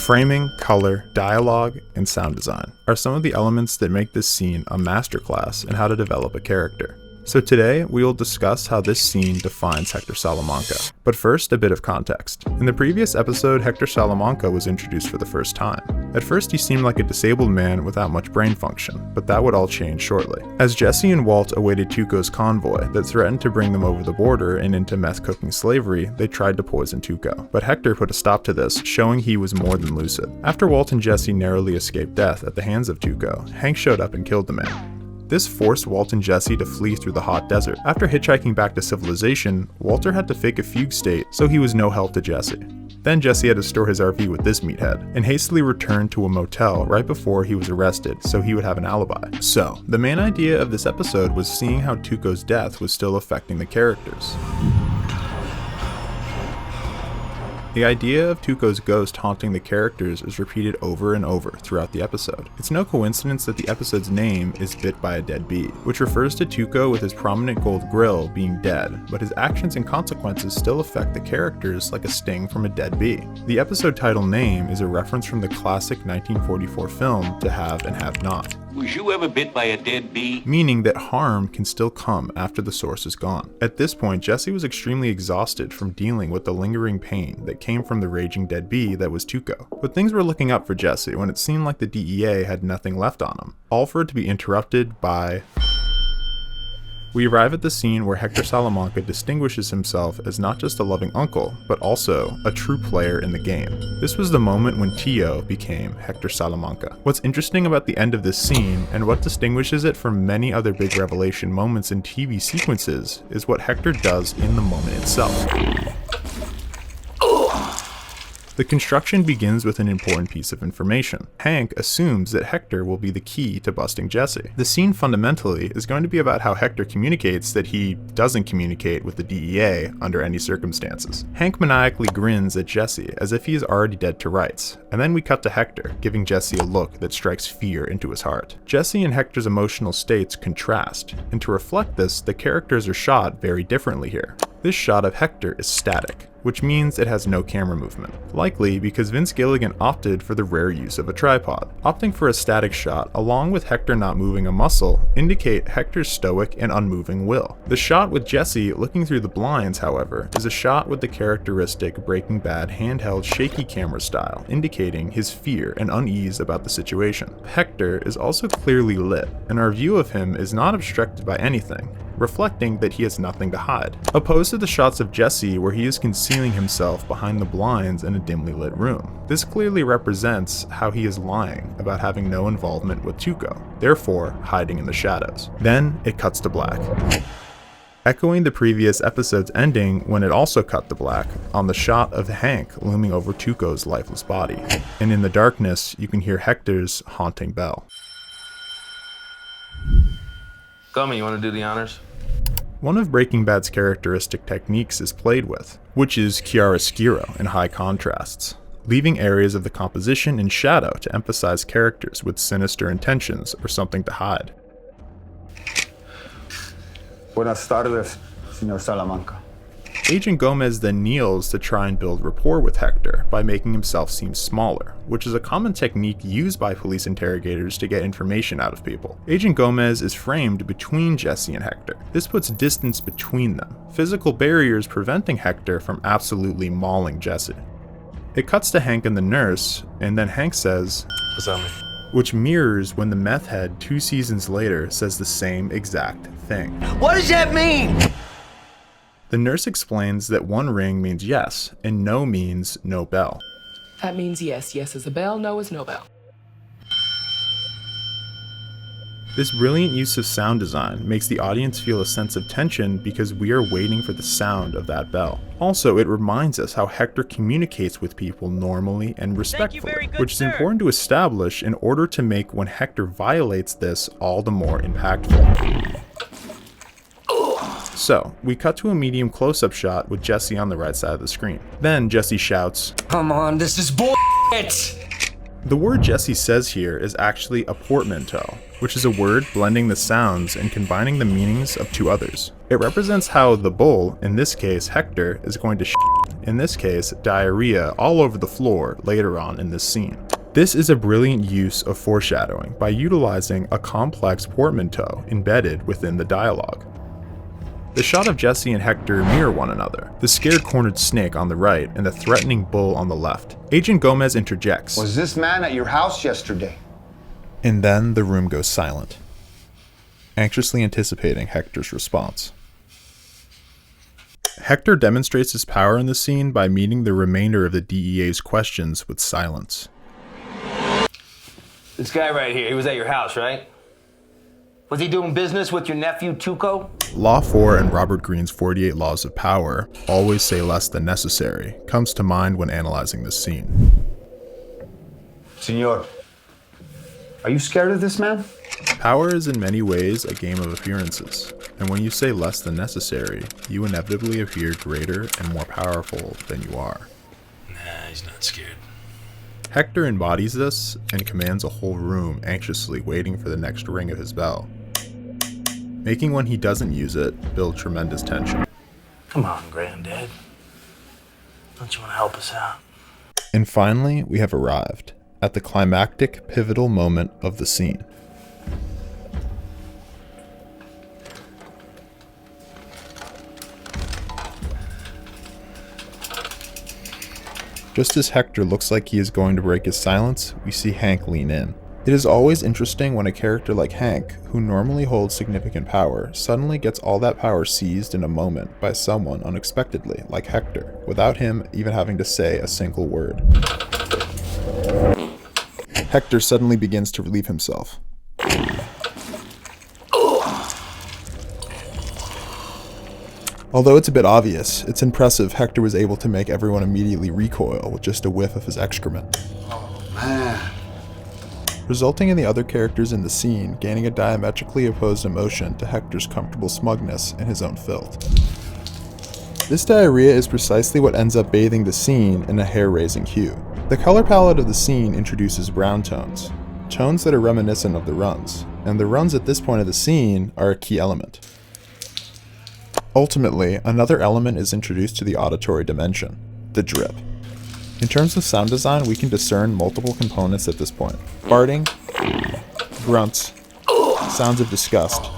Framing, color, dialogue, and sound design are some of the elements that make this scene a masterclass in how to develop a character. So today, we will discuss how this scene defines Hector Salamanca. But first, a bit of context. In the previous episode, Hector Salamanca was introduced for the first time. At first, he seemed like a disabled man without much brain function, but that would all change shortly. As Jesse and Walt awaited Tuco's convoy that threatened to bring them over the border and into meth-cooking slavery, they tried to poison Tuco. But Hector put a stop to this, showing he was more than lucid. After Walt and Jesse narrowly escaped death at the hands of Tuco, Hank showed up and killed the man. This forced Walt and Jesse to flee through the hot desert. After hitchhiking back to civilization, Walter had to fake a fugue state, so he was no help to Jesse. Then Jesse had to store his RV with this meathead, and hastily returned to a motel right before he was arrested so he would have an alibi. So, the main idea of this episode was seeing how Tuco's death was still affecting the characters. The idea of Tuco's ghost haunting the characters is repeated over and over throughout the episode. It's no coincidence that the episode's name is Bit by a Dead Bee, which refers to Tuco with his prominent gold grill being dead, but his actions and consequences still affect the characters like a sting from a dead bee. The episode title name is a reference from the classic 1944 film To Have and Have Not. Was you ever bit by a dead bee? Meaning that harm can still come after the source is gone. At this point, Jesse was extremely exhausted from dealing with the lingering pain that came from the raging dead bee that was Tuco. But things were looking up for Jesse when it seemed like the DEA had nothing left on him, all for it to be interrupted by... We arrive at the scene where Hector Salamanca distinguishes himself as not just a loving uncle, but also a true player in the game. This was the moment when Tio became Hector Salamanca. What's interesting about the end of this scene, and what distinguishes it from many other big revelation moments in TV sequences, is what Hector does in the moment itself. The construction begins with an important piece of information. Hank assumes that Hector will be the key to busting Jesse. The scene fundamentally is going to be about how Hector communicates that he doesn't communicate with the DEA under any circumstances. Hank maniacally grins at Jesse as if he is already dead to rights, and then we cut to Hector, giving Jesse a look that strikes fear into his heart. Jesse and Hector's emotional states contrast, and to reflect this, the characters are shot very differently here. This shot of Hector is static, which means it has no camera movement, likely because Vince Gilligan opted for the rare use of a tripod. Opting for a static shot, along with Hector not moving a muscle, indicate Hector's stoic and unmoving will. The shot with Jesse looking through the blinds, however, is a shot with the characteristic Breaking Bad handheld shaky camera style, indicating his fear and unease about the situation. Hector is also clearly lit, and our view of him is not obstructed by anything, reflecting that he has nothing to hide. Opposed to the shots of Jesse where he is concealing himself behind the blinds in a dimly lit room. This clearly represents how he is lying about having no involvement with Tuco, therefore hiding in the shadows. Then it cuts to black, echoing the previous episode's ending when it also cut to black on the shot of Hank looming over Tuco's lifeless body. And in the darkness, you can hear Hector's haunting bell. Gummy, you want to do the honors? One of Breaking Bad's characteristic techniques is played with, which is chiaroscuro in high contrasts, leaving areas of the composition in shadow to emphasize characters with sinister intentions or something to hide. Buenas tardes, señor Salamanca. Agent Gomez then kneels to try and build rapport with Hector by making himself seem smaller, which is a common technique used by police interrogators to get information out of people. Agent Gomez is framed between Jesse and Hector. This puts distance between them, physical barriers preventing Hector from absolutely mauling Jesse. It cuts to Hank and the nurse, and then Hank says, What's up, man? Which mirrors when the meth head 2 seasons later says the same exact thing. What does that mean? The nurse explains that one ring means yes, and no means no bell. That means yes. Yes is a bell, no is no bell. This brilliant use of sound design makes the audience feel a sense of tension because we are waiting for the sound of that bell. Also, it reminds us how Hector communicates with people normally and respectfully, which is important to establish in order to make when Hector violates this all the more impactful. So, we cut to a medium close-up shot with Jesse on the right side of the screen. Then Jesse shouts, Come on, this is bullshit! The word Jesse says here is actually a portmanteau, which is a word blending the sounds and combining the meanings of two others. It represents how the bull, in this case Hector, is going to in this case, diarrhea all over the floor later on in this scene. This is a brilliant use of foreshadowing by utilizing a complex portmanteau embedded within the dialogue. The shot of Jesse and Hector mirror one another, the scared cornered snake on the right and the threatening bull on the left. Agent Gomez interjects. Was this man at your house yesterday? And then the room goes silent, anxiously anticipating Hector's response. Hector demonstrates his power in the scene by meeting the remainder of the DEA's questions with silence. This guy right here, he was at your house, right? Was he doing business with your nephew, Tuco? Law 4 and Robert Greene's 48 Laws of Power, always say less than necessary, comes to mind when analyzing this scene. Senor, are you scared of this man? Power is in many ways a game of appearances, and when you say less than necessary, you inevitably appear greater and more powerful than you are. Nah, he's not scared. Hector embodies this and commands a whole room anxiously waiting for the next ring of his bell, making when he doesn't use it build tremendous tension. Come on, Granddad. Don't you want to help us out? And finally, we have arrived at the climactic, pivotal moment of the scene. Just as Hector looks like he is going to break his silence, we see Hank lean in. It is always interesting when a character like Hank, who normally holds significant power, suddenly gets all that power seized in a moment by someone unexpectedly, like Hector, without him even having to say a single word. Hector suddenly begins to relieve himself. Although it's a bit obvious, it's impressive Hector was able to make everyone immediately recoil with just a whiff of his excrement. Oh, man. Resulting in the other characters in the scene gaining a diametrically opposed emotion to Hector's comfortable smugness and his own filth. This diarrhea is precisely what ends up bathing the scene in a hair-raising hue. The color palette of the scene introduces brown tones, tones that are reminiscent of the runs, and the runs at this point of the scene are a key element. Ultimately, another element is introduced to the auditory dimension, the drip. In terms of sound design, we can discern multiple components at this point. Farting, grunts, sounds of disgust,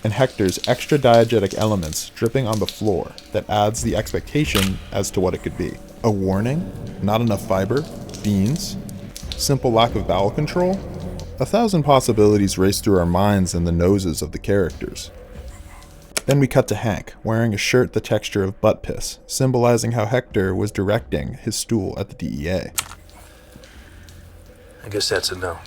and Hector's extra diegetic elements dripping on the floor that adds the expectation as to what it could be. A warning, not enough fiber, beans, simple lack of bowel control. 1,000 possibilities race through our minds and the noses of the characters. Then we cut to Hank, wearing a shirt the texture of butt piss, symbolizing how Hector was directing his stool at the DEA. I guess that's a no.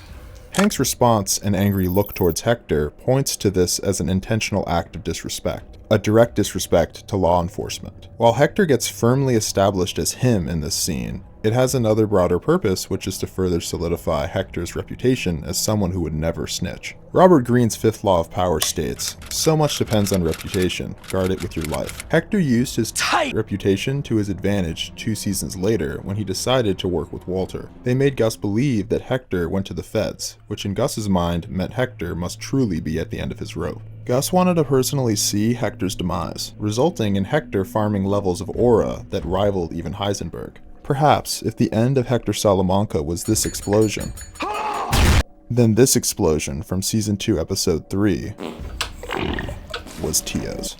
Hank's response and angry look towards Hector points to this as an intentional act of disrespect, a direct disrespect to law enforcement. While Hector gets firmly established as him in this scene, it has another broader purpose, which is to further solidify Hector's reputation as someone who would never snitch. Robert Greene's 5th Law of Power states, "So much depends on reputation, guard it with your life." Hector used his reputation to his advantage 2 seasons later when he decided to work with Walter. They made Gus believe that Hector went to the feds, which in Gus's mind meant Hector must truly be at the end of his rope. Gus wanted to personally see Hector's demise, resulting in Hector farming levels of aura that rivaled even Heisenberg. Perhaps, if the end of Hector Salamanca was this explosion, then this explosion from Season 2, Episode 3 was Tio's.